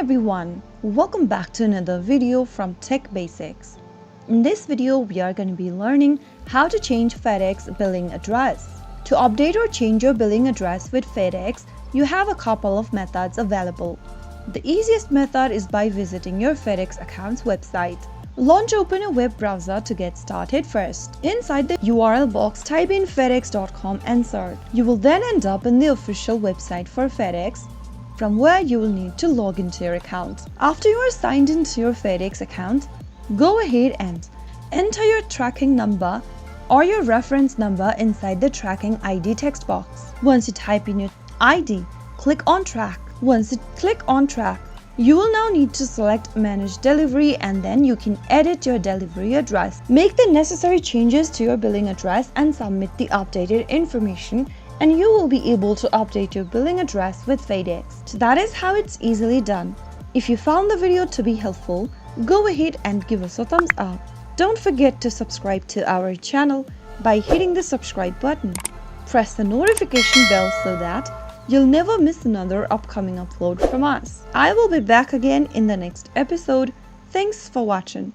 everyone, welcome back to another video from Tech Basics. In this video, we are going to be learning how to change Fedex billing address. To update or change your billing address with Fedex, you have a couple of methods available. The easiest method is by visiting your Fedex account's website. Launch open a web browser to get started first. Inside the URL box, type in fedex.com and search. You will then end up in the official website for Fedex, from where you will need to log into your account. After you are signed into your Fedex account, go ahead and enter your tracking number or your reference number inside the tracking ID text box. Once you type in your ID, click on Track. Once you click on Track, you will now need to select Manage Delivery and then you can edit your delivery address. Make the necessary changes to your billing address and submit the updated information, and you will be able to update your billing address with Fedex. So that is how it's easily done. If you found the video to be helpful, go ahead and give us a thumbs up. Don't forget to subscribe to our channel by hitting the subscribe button. Press the notification bell so that you'll never miss another upcoming upload from us. I will be back again in the next episode. Thanks for watching.